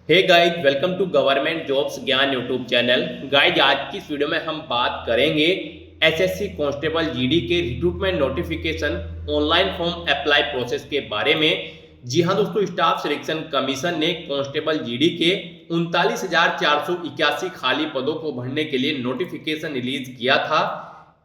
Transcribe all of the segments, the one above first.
Hey guys, welcome to government jobs Gyan YouTube channel. Guys, आज की इस वीडियो में हम बात करेंगे एसएससी कांस्टेबल जीडी के recruitment notification online form apply process के बारे में। जी हाँ दोस्तों, स्टाफ सिलेक्शन कमीशन ने कांस्टेबल जीडी के 39,481 खाली पदों को भरने के लिए नोटिफिकेशन रिलीज किया था।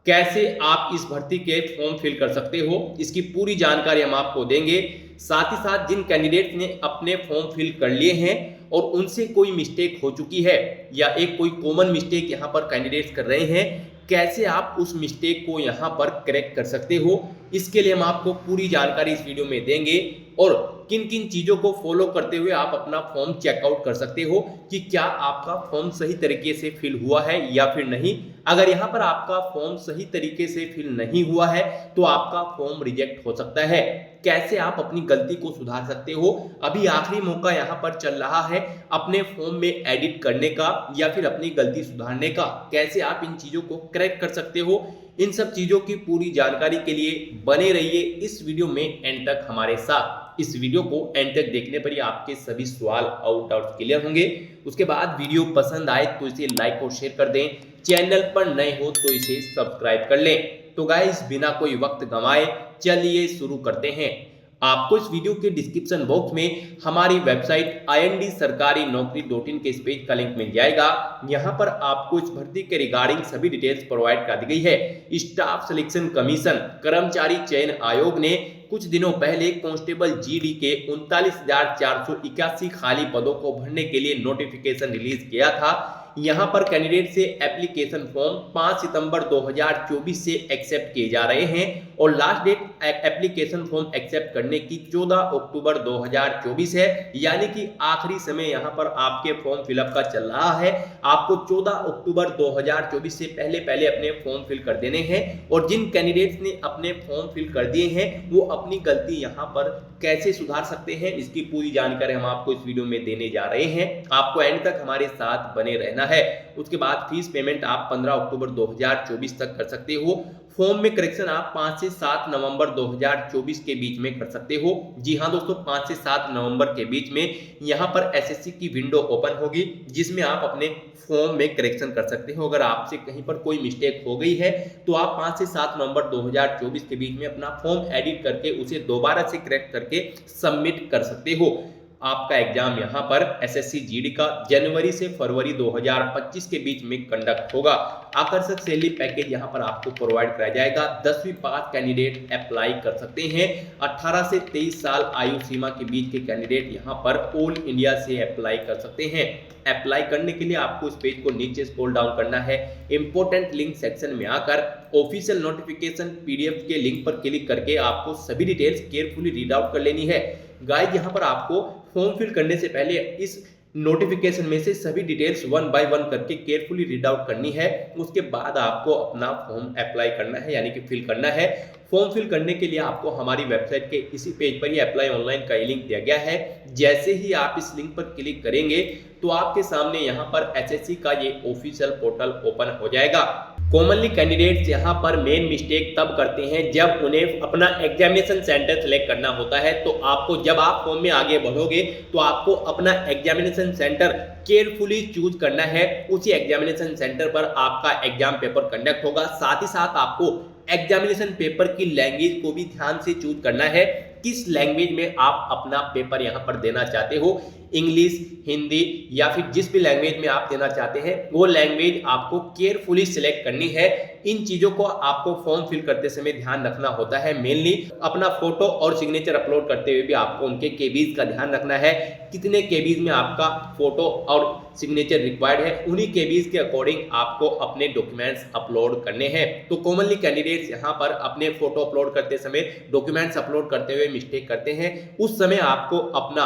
कैसे आप इस भर्ती के फॉर्म फिल कर सकते हो, इसकी पूरी जानकारी हम आपको देंगे। साथ ही साथ जिन कैंडिडेट ने अपने फॉर्म फिल कर लिए हैं और उनसे कोई मिस्टेक हो चुकी है या एक कोई कॉमन मिस्टेक यहाँ पर कैंडिडेट्स कर रहे हैं, कैसे आप उस मिस्टेक को यहाँ पर करेक्ट कर सकते हो, इसके लिए हम आपको पूरी जानकारी इस वीडियो में देंगे। और किन किन चीज़ों को फॉलो करते हुए आप अपना फॉर्म चेकआउट कर सकते हो कि क्या आपका फॉर्म सही तरीके से फिल हुआ है या फिर नहीं। अगर यहाँ पर आपका फॉर्म सही तरीके से फिल नहीं हुआ है तो आपका फॉर्म रिजेक्ट हो सकता है। कैसे आप अपनी गलती को सुधार सकते हो, अभी आखिरी मौका यहाँ पर चल रहा है अपने फॉर्म में एडिट करने का या फिर अपनी गलती सुधारने का। कैसे आप इन चीज़ों को करेक्ट कर सकते हो, इन सब चीज़ों की पूरी जानकारी के लिए बने रहिए इस वीडियो में एंड तक हमारे साथ। इस वीडियो को एंड तक देखने पर ही आपके सभी सवाल और डाउट्स क्लियर होंगे। उसके बाद वीडियो पसंद आए तो इसे लाइक और शेयर कर दें, चैनल पर नए हो तो इसे सब्सक्राइब कर लें। तो गाइस, बिना कोई वक्त गंवाए चलिए शुरू करते हैं। आपको इस वीडियो के डिस्क्रिप्शन बॉक्स में हमारी वेबसाइट IND-sarkari-naukri.in के इस पेज का लिंक मिल जाएगा। यहाँ पर आपको इस भर्ती के रिगार्डिंग सभी डिटेल्स प्रोवाइड कर दी गई है। स्टाफ सिलेक्शन कमीशन कर्मचारी चयन आयोग ने कुछ दिनों पहले कांस्टेबल जीडी के 39,481 खाली पदों को भरने के लिए नोटिफिकेशन रिलीज किया था। यहाँ पर कैंडिडेट से एप्लीकेशन फॉर्म 5 सितंबर 2024 से एक्सेप्ट किए जा रहे हैं और last date application form accept करने की 14 अक्टूबर 2024 है। यानी कि आखिरी समय यहाँ पर आपके फॉर्म फिलअप का चल रहा है। आपको 14 अक्टूबर 2024 से पहले पहले अपने फॉर्म फिल कर देने हैं। और जिन कैंडिडेट्स ने अपने फॉर्म फिल कर दिए हैं वो अपनी गलती यहाँ पर कैसे सुधार सकते हैं, इसकी पूरी जानकारी हम आपको इस वीडियो में देने जा रहे हैं। आपको एंड तक हमारे साथ बने रहना है। उसके बाद फीस पेमेंट आप 15 अक्टूबर 2024 तक कर सकते हो। फॉर्म में करेक्शन आप 5 से 7 नवंबर 2024 के बीच में कर सकते हो। जी हाँ दोस्तों, 5 से 7 नवंबर के बीच में यहाँ पर एसएससी की विंडो ओपन होगी जिसमें आप अपने फॉर्म में करेक्शन कर सकते हो। अगर आपसे कहीं पर कोई मिस्टेक हो गई है तो आप 5 से 7 नवंबर 2024 के बीच में अपना फॉर्म एडिट करके उसे दोबारा से करेक्ट करके सबमिट कर सकते हो। आपका एग्जाम यहाँ पर एसएससी जीडी का जनवरी से फरवरी 2025 के बीच में कंडक्ट होगा। आकर्षक सैलरी पैकेज यहाँ पर आपको प्रोवाइड कराया जाएगा। 10वीं पास कैंडिडेट अप्लाई कर सकते हैं। 18 से 23 साल आयु सीमा के बीच के कैंडिडेट यहाँ पर ऑल इंडिया से अप्लाई कर सकते हैं। अप्लाई करने के लिए आपको इस पेज को नीचे स्क्रॉल डाउन करना है। इंपॉर्टेंट लिंक सेक्शन में आकर ऑफिशियल नोटिफिकेशन पीडीएफ के लिंक पर क्लिक करके आपको सभी डिटेल्स केयरफुली रीड आउट कर लेनी है। गाइस, यहाँ पर आपको फॉर्म फिल करने से पहले इस नोटिफिकेशन में से सभी डिटेल्स 1 बाय 1 करके केयरफुली रीड आउट करनी है। उसके बाद आपको अपना फॉर्म अप्लाई करना है, यानी कि फिल करना है। फॉर्म फिल करने के लिए आपको हमारी वेबसाइट के इसी पेज पर ही अप्लाई ऑनलाइन का लिंक दिया गया है। जैसे ही आप इस लिंक पर क्लिक करेंगे तो आपके सामने यहाँ पर एसएससी का ये ऑफिशियल पोर्टल ओपन हो जाएगा। कॉमनली कैंडिडेट्स यहाँ पर मेन मिस्टेक तब करते हैं जब उन्हें अपना एग्जामिनेशन सेंटर सेलेक्ट करना होता है। तो आपको जब आप फॉर्म में आगे बढ़ोगे तो आपको अपना एग्जामिनेशन सेंटर केयरफुली चूज करना है। उसी एग्जामिनेशन सेंटर पर आपका एग्जाम पेपर कंडक्ट होगा। साथ ही साथ आपको एग्जामिनेशन पेपर की लैंग्वेज को भी ध्यान से चूज करना है। किस लैंग्वेज में आप अपना पेपर यहाँ पर देना चाहते हो, इंग्लिश, हिंदी या फिर जिस भी लैंग्वेज में आप देना चाहते हैं वो लैंग्वेज आपको केयरफुली सिलेक्ट करनी है। इन चीज़ों को आपको फॉर्म फिल करते समय ध्यान रखना होता है। मेनली अपना फोटो और सिग्नेचर अपलोड करते हुए भी आपको उनके केबीज का ध्यान रखना है। कितने केबीज में आपका फोटो और सिग्नेचर रिक्वायर्ड है, उन्हीं केबीज के अकॉर्डिंग आपको अपने डॉक्यूमेंट्स अपलोड करने हैं। तो कॉमनली कैंडिडेट्स यहाँ पर अपने फोटो अपलोड करते समय, डॉक्यूमेंट्स अपलोड करते हुए मिस्टेक करते हैं। उस समय आपको अपना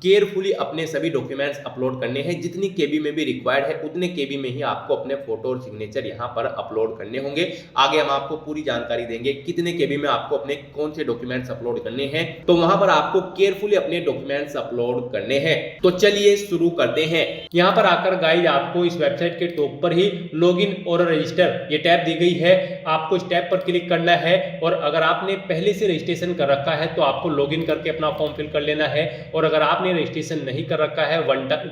केयरफुली अपने सभी डॉक्यूमेंट्स अपलोड करने हैं। जितनी केबी में भी रिक्वायर्ड है उतने केबी में ही आपको अपने फोटो और सिग्नेचर यहाँ पर अपलोड करने करने होंगे। आगे हम आपको पूरी जानकारी देंगे कितने केबी में आपको अपने कौन से डॉक्यूमेंट्स अपलोड करने हैं, तो वहां पर आपको केयरफुली अपने डॉक्यूमेंट्स अपलोड करने हैं। तो चलिए शुरू करते हैं। यहां पर आकर गाइस आपको इस वेबसाइट के टॉप पर ही लॉगिन और रजिस्टर ये टैब दी गई है। आपको इस टैब पर क्लिक करना है और अगर आपने पहले से रजिस्ट्रेशन कर रखा है तो आपको लॉगिन करके अपना फॉर्म फिल कर लेना है। और अगर आपने रजिस्ट्रेशन नहीं कर रखा है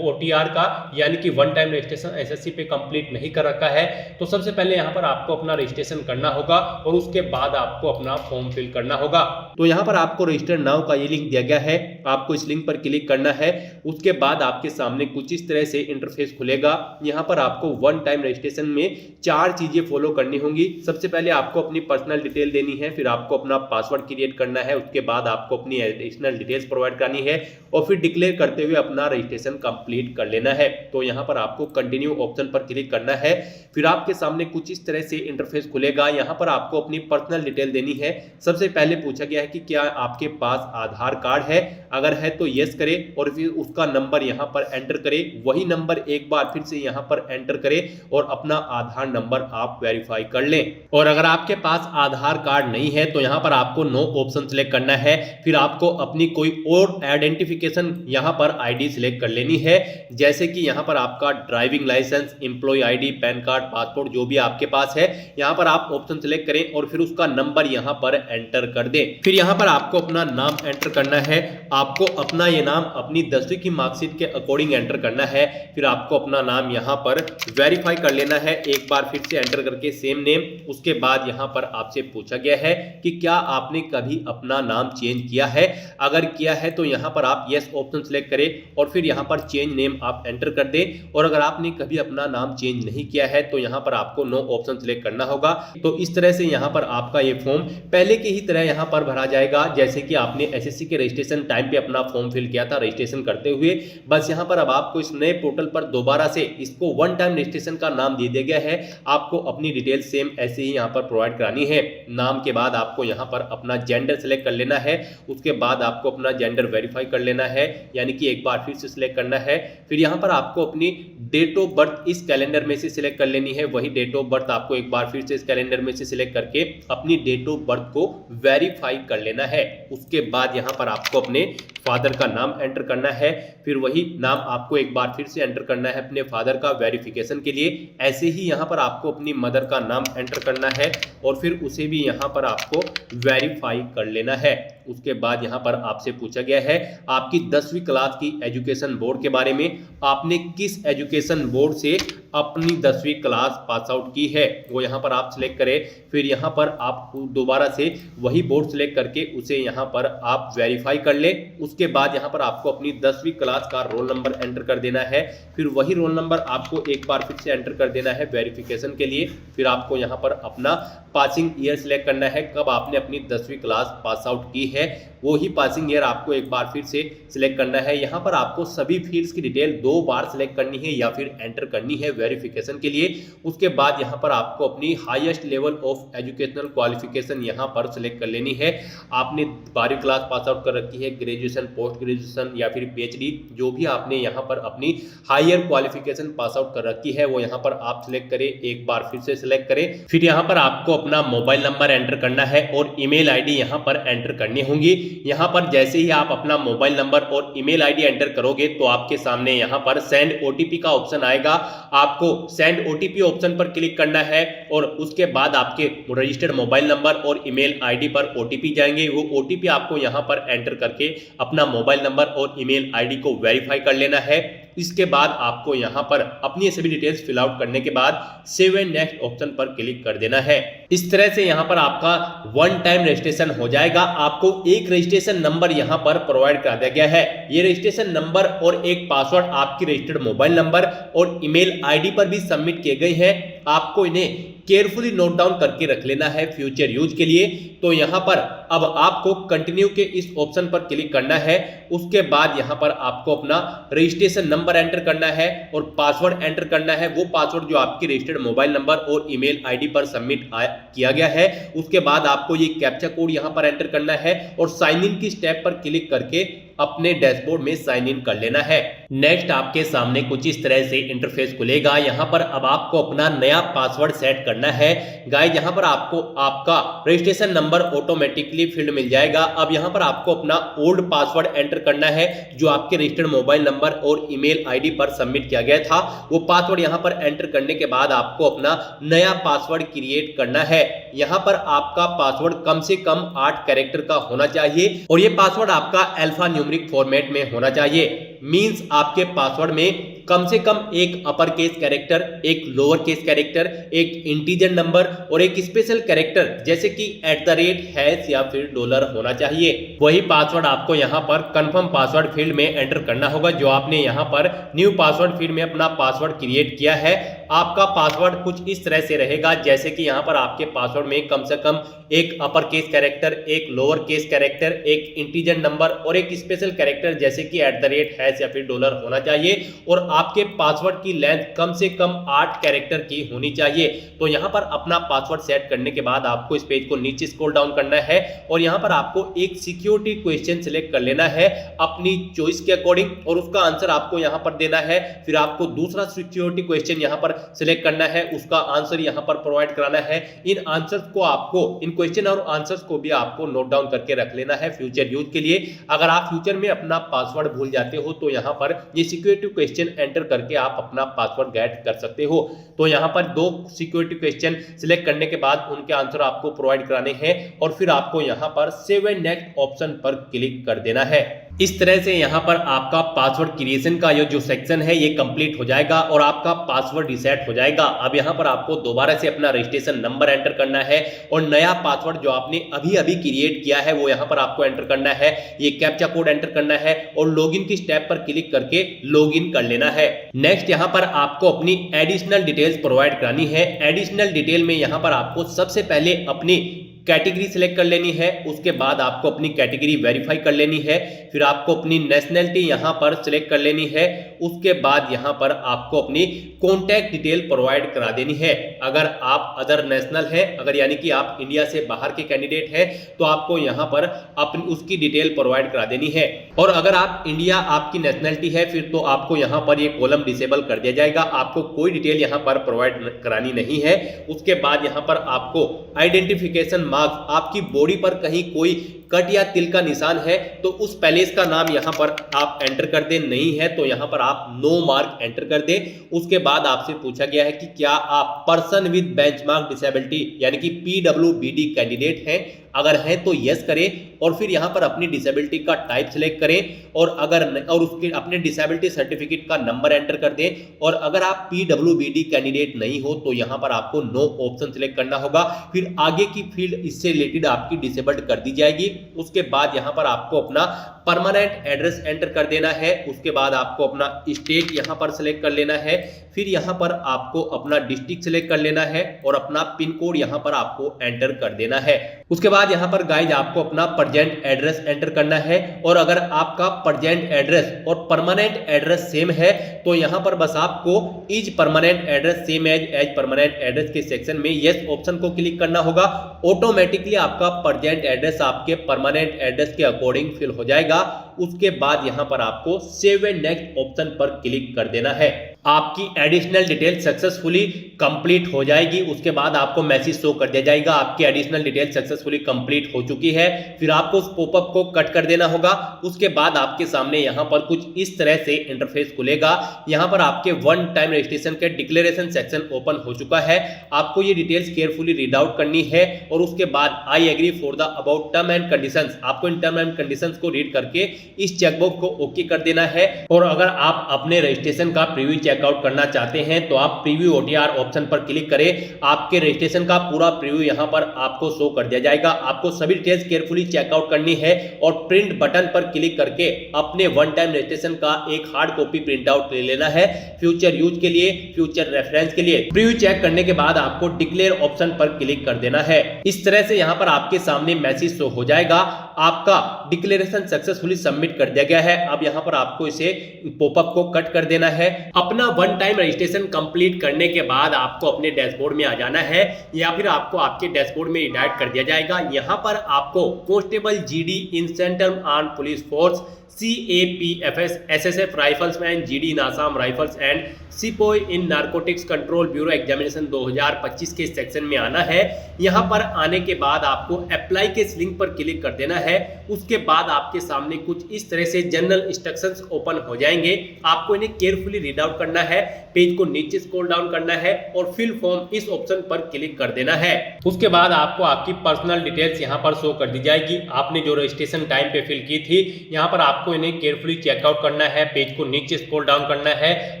OTR का यानी कि वन टाइम रजिस्ट्रेशन SSC पे कंप्लीट नहीं कर रखा है तो सबसे पहले यहाँ पर आपको अपना रजिस्ट्रेशन करना होगा और उसके बाद आपको अपना फॉर्म फिल करना होगा। तो यहाँ पर आपको रजिस्टर नाउ का ये लिंक दिया गया है, आपको इस लिंक पर क्लिक करना है। उसके बाद आपके सामने कुछ इस तरह से इंटरफेस खुलेगा। यहाँ पर आपको वन टाइम रजिस्ट्रेशन में 4 चीजें फॉलो करनी होंगी। सबसे पहले आपको अपनी पर्सनल डिटेल देनी है, फिर आपको अपना पासवर्ड क्रिएट करना है, उसके बाद आपको अपनी एडिशनल डिटेल्स प्रोवाइड करनी है और फिर डिक्लेयर करते हुए अपना रजिस्ट्रेशन कंप्लीट कर लेना है। तो यहाँ पर आपको कंटिन्यू ऑप्शन पर क्लिक करना है। फिर आपके सामने कुछ इस तरह से इंटरफेस खुलेगा। यहाँ पर आपको अपनी पर्सनल डिटेल देनी है। सबसे पहले पूछा गया है कि क्या आपके पास आधार कार्ड है, अगर है तो यस करें और फिर उसका नंबर यहाँ पर एंटर करें। वही नंबर एक बार फिर से यहाँ पर एंटर करें और अपना आधार नंबर आप वेरीफाई कर लें। और अगर आपके पास आधार कार्ड नहीं है तो यहाँ पर आपको नो ऑप्शन सिलेक्ट करना है। फिर आपको अपनी कोई और आइडेंटिफिकेशन यहाँ पर आईडी सिलेक्ट कर लेनी है, जैसे कि यहाँ पर आपका driving licence, employ ID, PAN card, passport जो भी आपके पास है यहाँ पर आप ऑप्शन सिलेक्ट करें और फिर उसका नंबर यहाँ पर एंटर कर दें। फिर यहाँ पर आपको अपना नाम एंटर करना है। आपको अपना ये नाम अपनी 10वीं की मार्कशीट के अकॉर्डिंग एंटर करना है। फिर आपको अपना नाम यहाँ पर वेरीफाई कर लेना है, एक बार फिर से एंटर करके सेम नेम। उसके बाद यहाँ पर आपसे पूछा गया है कि क्या आपने कभी अपना नाम चेंज किया है, अगर किया है तो यहाँ पर आप यस ऑप्शन सिलेक्ट करें और फिर यहाँ पर चेंज नेम आप एंटर कर दें। और अगर आपने कभी अपना नाम चेंज नहीं किया है तो यहाँ पर आपको नो ऑप्शन सिलेक्ट करना होगा। तो इस तरह से यहाँ पर आपका ये फॉर्म पहले की ही तरह यहाँ पर भरा जाएगा, जैसे कि आपने SSC के रजिस्ट्रेशन टाइम पे अपना फॉर्म फिल किया था रजिस्ट्रेशन करते हुए। बस यहाँ पर अब आपको इस नए पोर्टल पर दोबारा से इसको वन टाइम रजिस्ट्रेशन का नाम दे दिया गया है। आपको अपनी डिटेल सेम ऐसे ही यहाँ पर प्रोवाइड करानी है। नाम के बाद आपको यहाँ पर अपना जेंडर सेलेक्ट कर लेना है। उसके बाद आपको अपना जेंडर वेरीफाई कर लेना है, यानी कि एक बार फिर से सिलेक्ट करना है। फिर यहाँ पर आपको अपनी डेट ऑफ बर्थ इस कैलेंडर में से सिलेक्ट कर लेनी है। वही डेट ऑफ बर्थ आपको एक बार फिर से इस कैलेंडर में से सिलेक्ट करके अपनी डेट ऑफ बर्थ को वेरीफाई कर लेना है। उसके बाद यहाँ पर आपको अपने फादर का नाम एंटर करना है। फिर वही नाम आपको एक बार फिर से एंटर करना है अपने फादर का वेरिफिकेशन के लिए। ऐसे ही यहाँ पर आपको अपनी मदर का नाम एंटर करना है और फिर उसे भी यहाँ पर आपको वेरीफाई कर लेना है। उसके बाद यहाँ पर आपसे पूछा गया है आपकी 10वीं क्लास की एजुकेशन बोर्ड के बारे में, आपने किस एजुकेशन बोर्ड से अपनी 10वीं क्लास पास आउट की है, वो यहाँ पर आप सिलेक्ट करें। फिर यहाँ पर आप दोबारा से वही बोर्ड सिलेक्ट करके उसे यहाँ पर आप वेरीफाई कर लें। उसके बाद यहाँ पर आपको अपनी 10वीं क्लास का रोल नंबर एंटर कर देना है। फिर वही रोल नंबर आपको एक बार फिर से एंटर कर देना है वेरिफिकेशन के लिए। फिर आपको यहाँ पर अपना पासिंग ईयर सिलेक्ट करना है, कब आपने अपनी 10वीं क्लास पास आउट की है, वो ही पासिंग ईयर आपको एक बार फिर से सिलेक्ट करना है। यहाँ पर आपको सभी फील्ड्स की डिटेल 2 बार सिलेक्ट करनी है या फिर एंटर करनी है वेरिफिकेशन के लिए। उसके बाद यहाँ पर आपको अपनी highest level of educational qualification यहाँ पर सिलेक्ट कर लेनी है। आपने 12वीं क्लास पास आउट कर रखी है, ग्रेजुएशन, पोस्ट ग्रेजुएशन या फिर PhD, जो भी आपने यहाँ पर अपनी हायर क्वालिफिकेशन पास आउट कर रखी है वो यहाँ पर आप सिलेक्ट करें, एक बार फिर से सिलेक्ट करें। फिर यहाँ पर आपको अपना मोबाइल नंबर एंटर करना है और ईमेल आईडी यहाँ पर एंटर करनी होंगी। यहाँ पर जैसे ही आप अपना मोबाइल नंबर और ईमेल आईडी एंटर करोगे तो आपके सामने यहाँ पर सेंड OTP का ऑप्शन आएगा। आपको सेंड OTP ऑप्शन पर क्लिक करना है और उसके बाद आपके रजिस्टर्ड मोबाइल नंबर और ईमेल आईडी पर OTP जाएंगे। वो OTP आपको यहाँ पर एंटर करके अपना मोबाइल नंबर और ईमेल आईडी को वेरीफाई कर लेना है। इसके बाद आपको यहाँ पर अपनी सभी डिटेल्स फिल आउट करने के बाद सेव एंड नेक्स्ट ऑप्शन पर क्लिक कर देना है। इस तरह से यहाँ पर आपका वन टाइम रजिस्ट्रेशन हो जाएगा। आपको एक रजिस्ट्रेशन नंबर यहाँ पर प्रोवाइड कर दिया गया है। ये रजिस्ट्रेशन नंबर और एक पासवर्ड आपकी रजिस्टर्ड मोबाइल नंबर और ईमेल आईडी पर भी सबमिट किए गए हैं। आपको इन्हें केयरफुली नोट डाउन करके रख लेना है फ्यूचर यूज के लिए। तो यहाँ पर अब आपको कंटिन्यू के इस ऑप्शन पर क्लिक करना है। उसके बाद यहाँ पर आपको अपना रजिस्ट्रेशन नंबर एंटर करना है और पासवर्ड एंटर करना है, वो पासवर्ड जो आपके रजिस्टर्ड मोबाइल नंबर और ईमेल आईडी पर सबमिट किया गया है। उसके बाद आपको ये कैप्चा कोड यहाँ पर एंटर करना है और साइन इन की स्टेप पर क्लिक करके अपने डैशबोर्ड में साइन इन कर लेना है। नेक्स्ट आपके सामने कुछ इस तरह से इंटरफेस खुलेगा। यहाँ पर अब आपको अपना नया पासवर्ड सेट करना है। गाइस यहाँ पर आपको आपका रजिस्ट्रेशन नंबर ऑटोमेटिकली फील्ड मिल जाएगा। अब यहाँ पर आपको अपना ओल्ड पासवर्ड एंटर करना है जो आपके रजिस्टर्ड मोबाइल नंबर और ईमेल आईडी पर सबमिट किया गया था। वो पासवर्ड यहाँ पर एंटर करने के बाद आपको अपना नया पासवर्ड क्रिएट करना है। यहाँ पर आपका पासवर्ड कम से कम 8 कैरेक्टर का होना चाहिए और ये पासवर्ड आपका अल्फा न्यूमेरिक फॉर्मेट में होना चाहिए। मींस आपके पासवर्ड में कम से कम एक अपर केस कैरेक्टर, एक लोअर केस कैरेक्टर, एक इंटीजर नंबर और एक स्पेशल कैरेक्टर जैसे कि @ या फिर डॉलर होना चाहिए। वही पासवर्ड आपको यहाँ पर कंफर्म पासवर्ड फील्ड में एंटर करना होगा जो आपने यहाँ पर न्यू पासवर्ड फील्ड में अपना पासवर्ड क्रिएट किया है। आपका पासवर्ड कुछ इस तरह से रहेगा जैसे कि यहाँ पर आपके पासवर्ड में कम से कम एक अपर केस कैरेक्टर, एक लोअर केस कैरेक्टर, एक इंटीजर नंबर और एक स्पेशल कैरेक्टर जैसे कि @ या फिर डॉलर होना चाहिए और आपके पासवर्ड की लेंथ कम से कम 8 कैरेक्टर की होनी चाहिए। तो यहाँ पर अपना पासवर्ड सेट करने के बाद आपको इस पेज को नीचे स्क्रॉल डाउन करना है और यहाँ पर आपको एक सिक्योरिटी क्वेश्चन सिलेक्ट कर लेना है अपनी चॉइस के अकॉर्डिंग और उसका आंसर आपको यहाँ पर देना है। फिर आपको दूसरा सिक्योरिटी क्वेश्चन यहाँ पर सिलेक्ट करना है, उसका आंसर यहाँ पर प्रोवाइड कराना है। इन आंसर्स को आपको, इन क्वेश्चन और आंसर्स को भी आपको नोट डाउन करके रख लेना है फ्यूचर यूज के लिए। अगर आप फ्यूचर में अपना पासवर्ड भूल जाते हो तो यहाँ पर ये सिक्योरिटी क्वेश्चन एंटर करके आप अपना पासवर्ड गेट कर सकते हो। तो यहाँ पर 2 सिक्योरिटी क्वेश्चन सिलेक्ट करने के बाद उनके आंसर आपको प्रोवाइड कराने हैं और फिर आपको यहाँ पर सेव एंड नेक्स्ट ऑप्शन पर क्लिक कर देना है। इस तरह से यहाँ पर आपका पासवर्ड क्रिएशन का ये जो सेक्शन है ये कंप्लीट हो जाएगा और आपका पासवर्ड रीसेट हो जाएगा। अब यहाँ पर आपको दोबारा से अपना रजिस्ट्रेशन नंबर एंटर करना है और नया पासवर्ड जो आपने अभी अभी क्रिएट किया है वो यहाँ पर आपको एंटर करना है। ये कैप्चा कोड एंटर करना है और लॉगिन की स्टेप पर क्लिक करके लॉगिन कर लेना है। नेक्स्ट यहाँ पर आपको अपनी एडिशनल डिटेल्स प्रोवाइड करानी है। एडिशनल डिटेल में यहाँ पर आपको सबसे पहले अपनी कैटेगरी सिलेक्ट कर लेनी है, उसके बाद आपको अपनी कैटेगरी वेरीफाई कर लेनी है। फिर आपको अपनी नेशनैलिटी यहाँ पर सिलेक्ट कर लेनी है। उसके बाद यहाँ पर आपको अपनी कॉन्टैक्ट डिटेल प्रोवाइड करा देनी है। अगर आप अदर नेशनल हैं, अगर यानी कि आप इंडिया से बाहर के कैंडिडेट हैं तो आपको यहाँ पर अपनी उसकी डिटेल प्रोवाइड करा देनी है। और अगर आप इंडिया आपकी नेशनैलिटी है फिर तो आपको यहाँ पर ये कॉलम डिसेबल कर दिया जाएगा, आपको कोई डिटेल यहाँ पर प्रोवाइड करानी नहीं है। उसके बाद यहाँ पर आपको आइडेंटिफिकेशन मार्क्स, आपकी बॉडी पर कहीं कोई कट या तिल का निशान है तो उस पैलेस का नाम यहाँ पर आप एंटर कर दें, नहीं है तो यहाँ पर आप नो मार्क एंटर कर दें। उसके बाद आपसे पूछा गया है कि क्या आप पर्सन विद बेंचमार्क डिसेबिलिटी यानी कि PWBD कैंडिडेट हैं, अगर है तो यस करें और फिर यहाँ पर अपनी डिसेबिलिटी का टाइप सिलेक्ट करें और उसके अपने डिसेबिलिटी सर्टिफिकेट का नंबर एंटर कर दें। और अगर आप PWBD कैंडिडेट नहीं हो तो यहाँ पर आपको नो ऑप्शन सिलेक्ट करना होगा। फिर आगे की फील्ड इससे रिलेटेड आपकी डिसेबल्ड कर दी जाएगी। उसके बाद यहाँ पर आपको अपना परमानेंट एड्रेस एंटर कर देना है। उसके बाद आपको अपना स्टेट यहाँ पर सिलेक्ट कर लेना है। फिर यहाँ पर आपको अपना डिस्ट्रिक्ट सिलेक्ट कर लेना है और अपना पिन कोड यहाँ पर आपको एंटर कर देना है। उसके बाद यहाँ पर गाइज आपको अपना प्रेजेंट एड्रेस एंटर करना है और अगर आपका प्रेजेंट एड्रेस और परमानेंट एड्रेस सेम है तो यहाँ पर बस आपको is permanent address same as permanent address के सेक्शन में यस ऑप्शन को क्लिक करना होगा। ऑटोमेटिकली आपका प्रेजेंट एड्रेस आपके परमानेंट एड्रेस के अकॉर्डिंग फिल हो जाएगा। उसके बाद यहाँ पर आपको सेव एंड नेक्स्ट ऑप्शन पर क्लिक कर देना है। आपकी एडिशनल डिटेल सक्सेसफुली कंप्लीट हो जाएगी। उसके बाद आपको मैसेज शो कर दिया जाएगा आपकी एडिशनल डिटेल सक्सेसफुली कंप्लीट हो चुकी है। फिर आपको उस पॉपअप को कट कर देना होगा। उसके बाद आपके सामने यहाँ पर कुछ इस तरह से इंटरफेस खुलेगा। यहाँ पर आपके वन टाइम रजिस्ट्रेशन के डिक्लेरेशन सेक्शन ओपन हो चुका है। आपको ये डिटेल्स केयरफुली रीड आउट करनी है और उसके बाद I agree for the about term and conditions, आपको इन टर्म एंड कंडीशंस को रीड करके इस चेकबॉक्स को ओके कर देना है। और अगर आप अपने रजिस्ट्रेशन का प्रीव्यू चेकआउट करना चाहते हैं तो आप प्रीव्यू OTR ऑप्शन पर क्लिक करें। आपके रजिस्ट्रेशन का पूरा प्रीव्यू यहाँ पर आपको शो कर दिया जाएगा। आपको सभी डिटेल्स केयरफुली चेकआउट करनी है और प्रिंट बटन पर क्लिक करके अपने वन टाइम रजिस्ट्रेशन का एक हार्ड कॉपी प्रिंट आउट ले लेना है फ्यूचर यूज के लिए, फ्यूचर रेफरेंस के लिए। प्रीव्यू चेक करने के बाद आपको डिक्लेयर ऑप्शन पर क्लिक कर देना है। इस तरह से यहाँ पर आपके सामने मैसेज शो हो जाएगा। आपका डिक्लेरेशन सक्सेसफुली सबमिट कर दिया गया है। अब यहाँ पर आपको इसे पॉपअप को कट कर देना है। अपना वन टाइम रजिस्ट्रेशन कंप्लीट करने के बाद आपको अपने डैशबोर्ड में आ जाना है या फिर आपको आपके डैशबोर्ड में रिडायरेक्ट कर दिया जाएगा। यहाँ पर आपको constable GD in central arm police force, CAPFS, SSF rifleman, GD in Assam rifles and sepoy in narcotics control bureau examination 2025 के सेक्शन में आना है। यहाँ पर आने के बाद आपको अप्लाई के लिंक पर क्लिक कर देना है। उसके बाद आपके सामने कुछ इस तरह से जनरल इंस्ट्रक्शंस ओपन हो जाएंगे। आपको इन्हें केयरफुली रीड आउट करना है, पेज को नीचे स्क्रॉल डाउन करना है और फिल फॉर्म इस ऑप्शन पर क्लिक कर देना है। उसके बाद आपको आपकी पर्सनल डिटेल्स यहाँ पर शो कर दी जाएगी। आपने जो रजिस्ट्रेशन टाइम पे फिल की थी, यहाँ पर आपको इन्हें केयरफुली चेकआउट करना है, पेज को नीचे स्क्रॉल डाउन करना है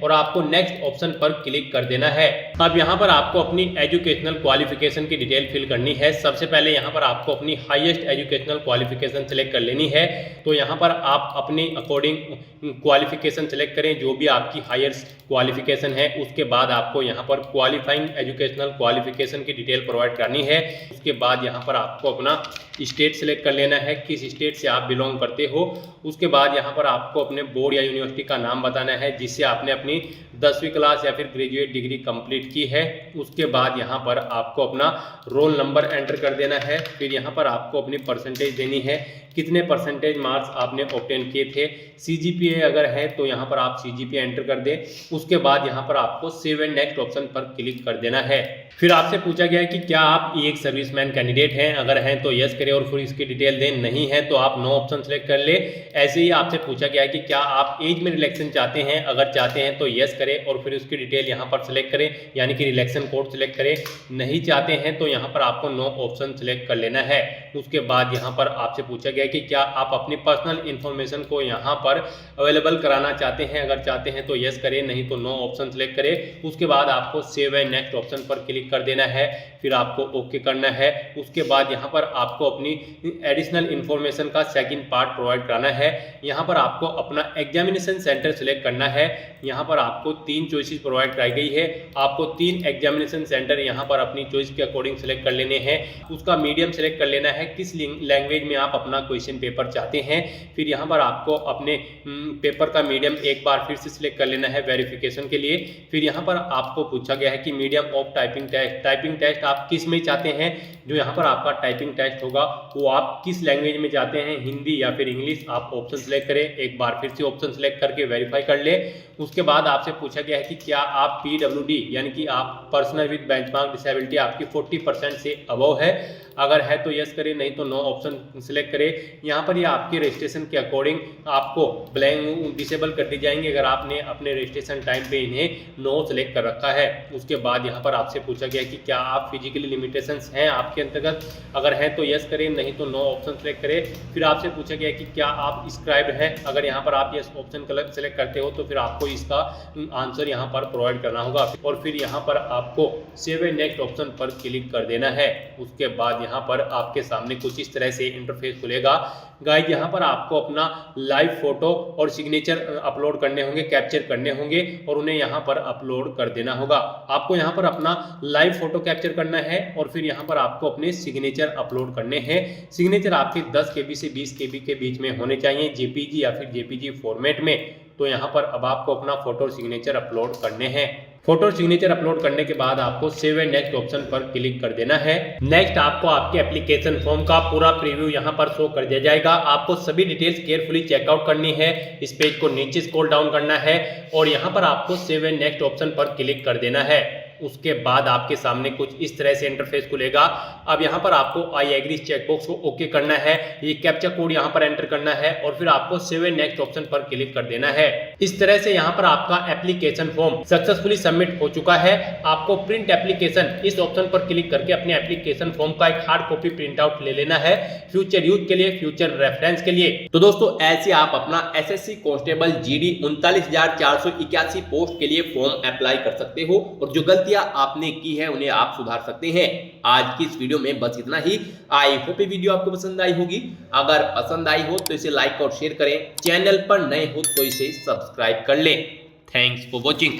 और आपको नेक्स्ट ऑप्शन पर क्लिक कर देना है। अब यहाँ पर आपको अपनी एजुकेशनल क्वालिफिकेशन की डिटेल फिल करनी है। सबसे पहले यहाँ पर आपको अपनी हाईएस्ट एजुकेशनल क्वालिफिकेशन सेलेक्ट कर लेनी है। तो यहाँ पर आप अपनी अकॉर्डिंग क्वालिफिकेशन सेलेक्ट करें, जो भी आपकी हाईएस्ट क्वालिफिकेशन है। उसके बाद आपको यहाँ पर क्वालिफाइंग एजुकेशनल क्वालिफिकेशन की डिटेल प्रोवाइड करनी है। उसके बाद यहाँ पर आपको अपना स्टेट सेलेक्ट कर लेना है, किस स्टेट से आप बिलोंग करते हो। उसके बाद यहाँ पर आपको अपने बोर्ड या यूनिवर्सिटी का नाम बताना है जिससे आपने अपनी 10वीं क्लास या फिर ग्रेजुएट डिग्री कंप्लीट की है। उसके बाद यहाँ पर आपको अपना रोल नंबर एंटर कर देना है। फिर यहाँ पर आपको अपनी परसेंटेज देनी है, कितने परसेंटेज मार्क्स आपने ऑब्टेन किए थे। CGPA अगर है तो यहाँ पर आप CGPA एंटर कर दें। उसके बाद यहाँ पर आपको सेव एंड नेक्स्ट ऑप्शन पर क्लिक कर देना है। फिर आपसे पूछा गया है कि क्या आप एक सर्विसमैन कैंडिडेट हैं, अगर हैं तो यस करें और फिर इसकी डिटेल दें, नहीं है तो आप नो ऑप्शन सेलेक्ट कर ले। ऐसे ही आपसे पूछा गया है कि क्या आप एज में रिलैक्सेशन चाहते हैं, अगर चाहते हैं तो यस करें और फिर उसकी डिटेल यहाँ पर सेलेक्ट करें, यानी कि रिलैक्सेशन कोड सेलेक्ट करें। नहीं चाहते हैं तो यहाँ पर आपको नो ऑप्शन सेलेक्ट कर लेना है। उसके बाद यहाँ पर आपसे पूछा गया है कि क्या आप अपनी पर्सनल इन्फॉर्मेशन को यहाँ पर अवेलेबल कराना चाहते हैं, अगर चाहते हैं तो यस करें, नहीं तो नो ऑप्शन सेलेक्ट करें। उसके बाद आपको सेव एंड नेक्स्ट ऑप्शन पर क्लिक कर देना है, फिर आपको ओके करना है। उसके बाद यहाँ पर आपको अपनी एडिशनल इन्फॉर्मेशन का सेकंड पार्ट प्रोवाइड कराना है। यहाँ पर आपको अपना एग्जामिनेशन सेंटर सेलेक्ट करना है। यहाँ पर आपको 3 चॉइसेस प्रोवाइड कराई गई है। आपको 3 एग्जामिनेशन सेंटर यहाँ पर अपनी चॉइस के अकॉर्डिंग सेलेक्ट कर लेने हैं। उसका मीडियम सेलेक्ट कर लेना है, किस लैंग्वेज में आप अपना क्वेश्चन पेपर चाहते हैं। फिर यहाँ पर आपको अपने पेपर का मीडियम एक बार फिर से सिलेक्ट कर लेना है वेरिफिकेशन के लिए। फिर यहाँ पर आपको पूछा गया है कि मीडियम ऑफ टाइपिंग टेस्ट आप किस में चाहते हैं। जो यहाँ पर आपका टाइपिंग टेस्ट होगा वो आप किस लैंग्वेज में चाहते हैं, हिंदी या फिर इंग्लिश। आप ऑप्शन सेलेक्ट करें, एक बार फिर से ऑप्शन सेलेक्ट करके वेरीफाई कर ले। उसके बाद आपसे पूछा गया है कि क्या आप PWD यानी कि आप पर्सनल विद बेंचमार्क डिसेबिलिटी आपकी 40% से अबव है, अगर है तो यस करें, नहीं तो नो ऑप्शन सिलेक्ट करें। यहाँ पर ये आपके रजिस्ट्रेशन के अकॉर्डिंग आपको ब्लैंक डिसेबल कर दी जाएंगे अगर आपने अपने रजिस्ट्रेशन टाइम पे इन्हें नो सेलेक्ट कर रखा है। उसके बाद यहाँ पर आपसे पूछा गया कि क्या आप फिजिकली लिमिटेशंस हैं आपके अंतर्गत, अगर है तो यस करें, नहीं तो नो ऑप्शन सेलेक्ट करें। फिर आपसे पूछा गया कि क्या आप स्क्राइब्ड हैं, अगर यहाँ पर आप यस ऑप्शन सेलेक्ट करते हो तो फिर आपको इसका आंसर यहाँ पर प्रोवाइड करना होगा और फिर यहाँ पर आपको सेव एंड नेक्स्ट ऑप्शन पर क्लिक कर देना है। उसके बाद यहाँ पर आपके सामने कुछ इस तरह से इंटरफेस खुलेगा। गाइस यहाँ पर आपको अपना लाइव फोटो और सिग्नेचर अपलोड करने होंगे, कैप्चर करने होंगे और उन्हें यहाँ पर अपलोड कर देना होगा। आपको यहाँ पर अपना लाइव फोटो कैप्चर करना है और फिर यहाँ पर आपको अपने सिग्नेचर अपलोड करने हैं। सिग्नेचर आपके 10 KB से 20 KB के बीच में होने चाहिए, JPG या फिर JPG फॉर्मेट में। तो यहाँ पर अब आपको अपना फोटो और सिग्नेचर अपलोड करने हैं। फोटो और सिग्नेचर अपलोड करने के बाद आपको सेव एंड नेक्स्ट ऑप्शन पर क्लिक कर देना है। नेक्स्ट आपको आपके एप्लीकेशन फॉर्म का पूरा प्रीव्यू यहाँ पर शो कर दिया जाएगा। आपको सभी डिटेल्स केयरफुली चेकआउट करनी है। इस पेज को नीचे स्क्रॉल डाउन करना है और यहाँ पर आपको सेव एंड नेक्स्ट ऑप्शन पर क्लिक कर देना है। उसके बाद आपके सामने कुछ इस तरह से इंटरफेस खुलेगा। अब यहाँ पर आपको आई एग्री चेकबॉक्स को ओके करना है, ये कैप्चा कोड यहाँ पर एंटर करना है और फिर आपको सेव एंड नेक्स्ट ऑप्शन पर क्लिक कर देना है। इस तरह से यहाँ पर आपका एप्लीकेशन फॉर्म सक्सेसफुली सबमिट हो चुका है। आपको प्रिंट एप्लीकेशन इस ऑप्शन पर क्लिक करके अपने एप्लीकेशन फॉर्म का एक हार्ड कॉपी प्रिंट आउट ले लेना है, फ्यूचर यूज के लिए, फ्यूचर रेफरेंस के लिए। तो दोस्तों ऐसे आप अपना SSC कांस्टेबल GD 39,481 पोस्ट के लिए फॉर्म अप्लाई कर सकते हो और जो गलतियां आपने की है उन्हें आप सुधार सकते हैं। आज की इस वीडियो में बस इतना ही। आई होप ये वीडियो आपको पसंद आई होगी। अगर पसंद आई हो तो इसे लाइक और शेयर करें। चैनल पर नए हो तो इसे सब्सक्राइब कर लें। Thanks for watching.